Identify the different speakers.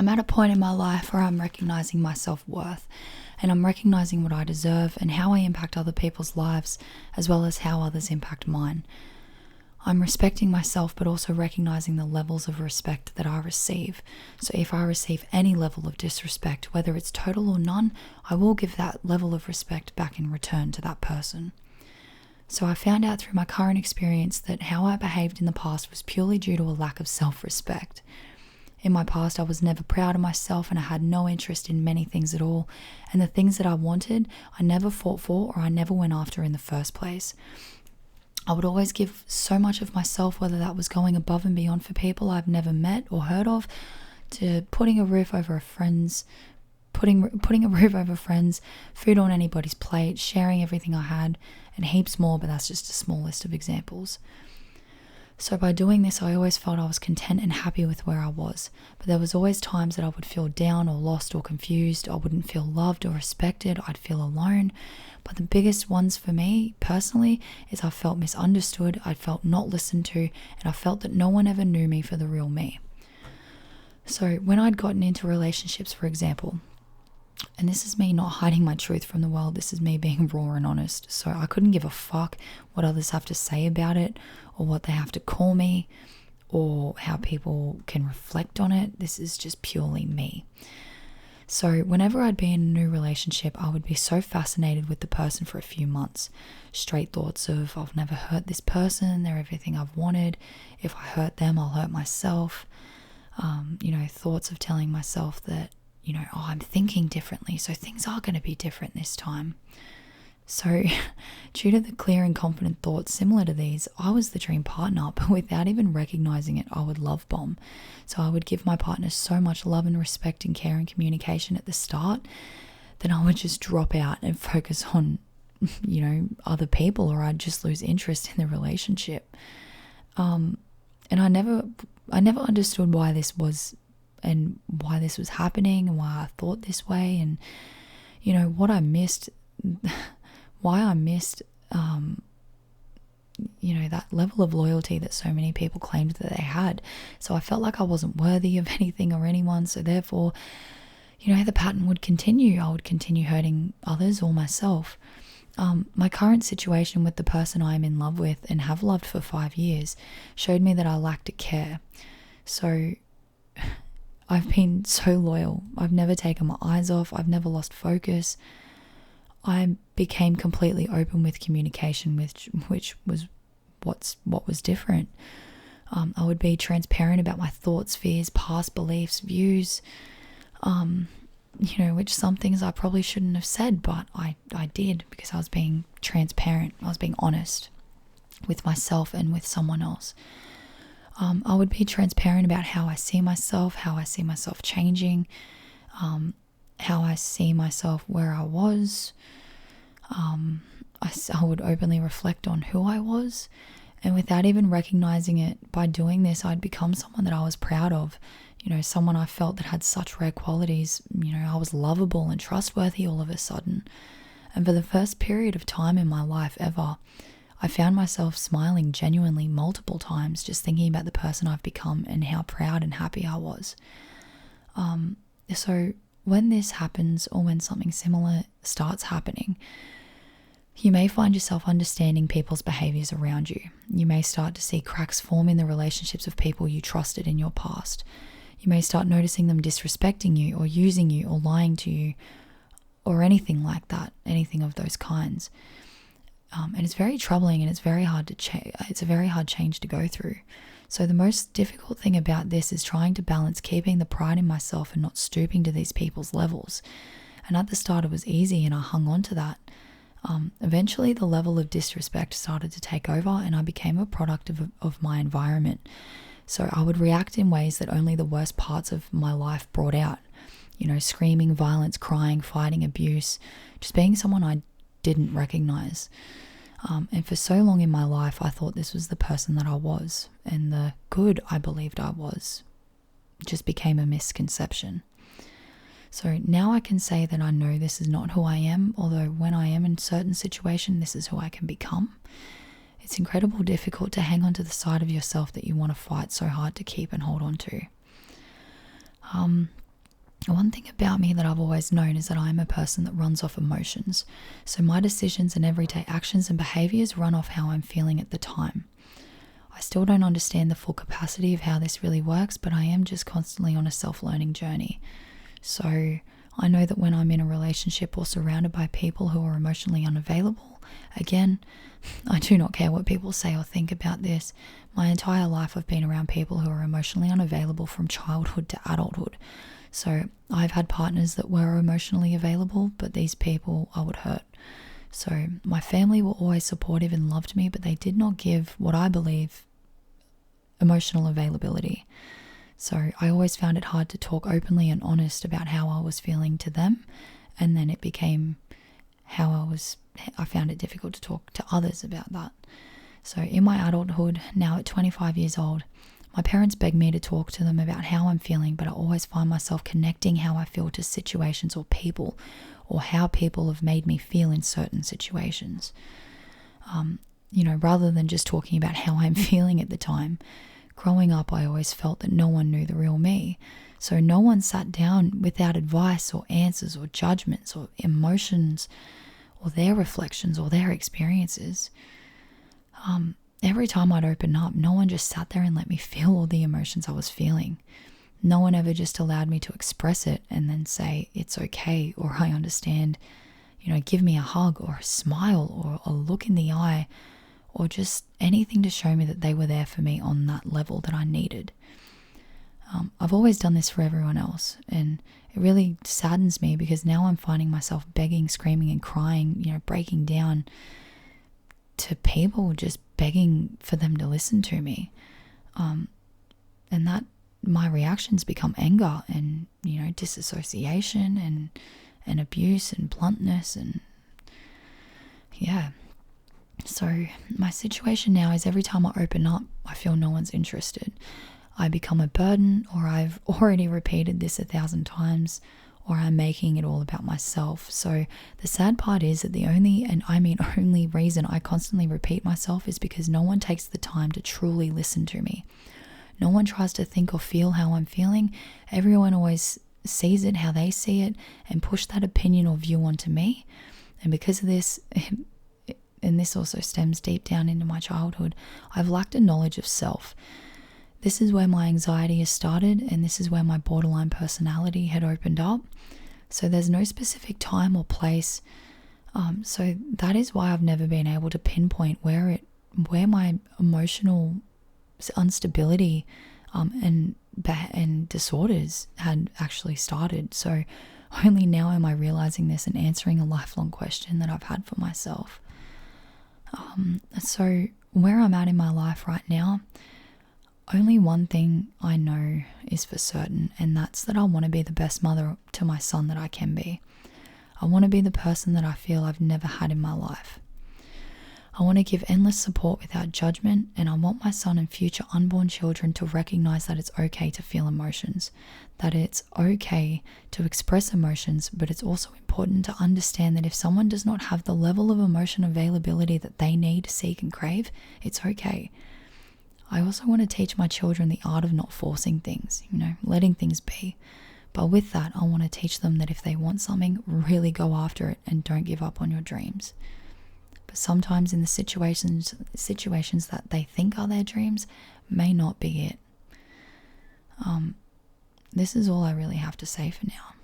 Speaker 1: I'm at a point in my life where I'm recognizing my self-worth, and I'm recognizing what I deserve and how I impact other people's lives, as well as how others impact mine. I'm respecting myself, but also recognizing the levels of respect that I receive. So if I receive any level of disrespect, whether it's total or none, I will give that level of respect back in return to that person. So I found out through my current experience that how I behaved in the past was purely due to a lack of self-respect. In my past, I was never proud of myself, and I had no interest in many things at all. And the things that I wanted, I never fought for, or I never went after in the first place. I would always give so much of myself, whether that was going above and beyond for people I've never met or heard of, to putting a roof over friends, food on anybody's plate, sharing everything I had, and heaps more, but that's just a small list of examples. So by doing this, I always felt I was content and happy with where I was, but there was always times that I would feel down or lost or confused. I wouldn't feel loved or respected. I'd feel alone. But the biggest ones for me personally is I felt misunderstood, I felt not listened to, and I felt that no one ever knew me for the real me. So when I'd gotten into relationships, for example, and this is me not hiding my truth from the world, this is me being raw and honest. So I couldn't give a fuck what others have to say about it, or what they have to call me, or how people can reflect on it. This is just purely me. So whenever I'd be in a new relationship, I would be so fascinated with the person for a few months. Straight thoughts of, I've never hurt this person, they're everything I've wanted. If I hurt them, I'll hurt myself. Thoughts of telling myself that, I'm thinking differently, so things are going to be different this time. So due to the clear and confident thoughts similar to these, I was the dream partner, but without even recognizing it, I would love bomb. So I would give my partner so much love and respect and care and communication at the start, then I would just drop out and focus on, other people, or I'd just lose interest in the relationship. And I never understood why this was, and why this was happening, and why I thought this way, and what I missed, why I missed that level of loyalty that so many people claimed that they had. So I felt like I wasn't worthy of anything or anyone, so therefore the pattern would continue. I would continue hurting others or myself. My current situation with the person I'm in love with and have loved for 5 years showed me that I lacked a care. So I've been so loyal. I've never taken my eyes off. I've never lost focus. I became completely open with communication, which was what was different. I would be transparent about my thoughts, fears, past beliefs, views, which some things I probably shouldn't have said, but I did, because I was being transparent. I was being honest with myself and with someone else. I would be transparent about how I see myself changing, how I see myself where I was. I would openly reflect on who I was, and without even recognizing it, by doing this, I'd become someone that I was proud of. Someone I felt that had such rare qualities. I was lovable and trustworthy all of a sudden. And for the first period of time in my life ever, I found myself smiling genuinely multiple times, just thinking about the person I've become and how proud and happy I was. So when this happens, or when something similar starts happening, you may find yourself understanding people's behaviors around you. You may start to see cracks form in the relationships of people you trusted in your past. You may start noticing them disrespecting you, or using you, or lying to you, or anything like that, anything of those kinds. And it's very troubling, and it's a very hard change to go through. So the most difficult thing about this is trying to balance keeping the pride in myself and not stooping to these people's levels. And at the start it was easy, and I hung on to that. Eventually the level of disrespect started to take over, and I became a product of my environment. So I would react in ways that only the worst parts of my life brought out. Screaming, violence, crying, fighting, abuse, just being someone I didn't recognize. And for so long in my life, I thought this was the person that I was, and the good I believed I was just became a misconception. So now I can say that I know this is not who I am, although when I am in certain situations, this is who I can become. It's incredibly difficult to hang on to the side of yourself that you want to fight so hard to keep and hold on to. One thing about me that I've always known is that I am a person that runs off emotions. So my decisions and everyday actions and behaviours run off how I'm feeling at the time. I still don't understand the full capacity of how this really works, but I am just constantly on a self-learning journey. So I know that when I'm in a relationship or surrounded by people who are emotionally unavailable, again, I do not care what people say or think about this. My entire life I've been around people who are emotionally unavailable from childhood to adulthood. So I've had partners that were emotionally available, but these people I would hurt. So my family were always supportive and loved me, but they did not give what I believe emotional availability. So I always found it hard to talk openly and honest about how I was feeling to them, and then it became I found it difficult to talk to others about that. So in my adulthood, now at 25 years old, my parents beg me to talk to them about how I'm feeling, but I always find myself connecting how I feel to situations or people, or how people have made me feel in certain situations. Rather than just talking about how I'm feeling at the time. Growing up, I always felt that no one knew the real me. So no one sat down without advice or answers or judgments or emotions or their reflections or their experiences. Every time I'd open up, no one just sat there and let me feel all the emotions I was feeling. No one ever just allowed me to express it and then say, it's okay, or I understand, give me a hug or a smile or a look in the eye, or just anything to show me that they were there for me on that level that I needed. I've always done this for everyone else, and it really saddens me because now I'm finding myself begging, screaming and crying, breaking down to people, just begging for them to listen to me. And that my reactions become anger and, disassociation and abuse and bluntness and So my situation now is every time I open up, I feel no one's interested. I become a burden, or I've already repeated this 1,000 times, or I'm making it all about myself. So the sad part is that the only reason I constantly repeat myself is because no one takes the time to truly listen to me. No one tries to think or feel how I'm feeling. Everyone always sees it how they see it and push that opinion or view onto me. And because of this, and this also stems deep down into my childhood, I've lacked a knowledge of self. This is where my anxiety has started, and this is where my borderline personality had opened up. So there's no specific time or place. So that is why I've never been able to pinpoint where my emotional instability and disorders had actually started. So only now am I realizing this and answering a lifelong question that I've had for myself. So where I'm at in my life right now, only one thing I know is for certain, and that's that I want to be the best mother to my son that I can be. I want to be the person that I feel I've never had in my life. I want to give endless support without judgment, and I want my son and future unborn children to recognize that it's okay to feel emotions, that it's okay to express emotions, but it's also important to understand that if someone does not have the level of emotion availability that they need, seek and crave, it's okay. I also want to teach my children the art of not forcing things, letting things be. But with that, I want to teach them that if they want something, really go after it and don't give up on your dreams. But sometimes in the situations that they think are their dreams may not be it. This is all I really have to say for now.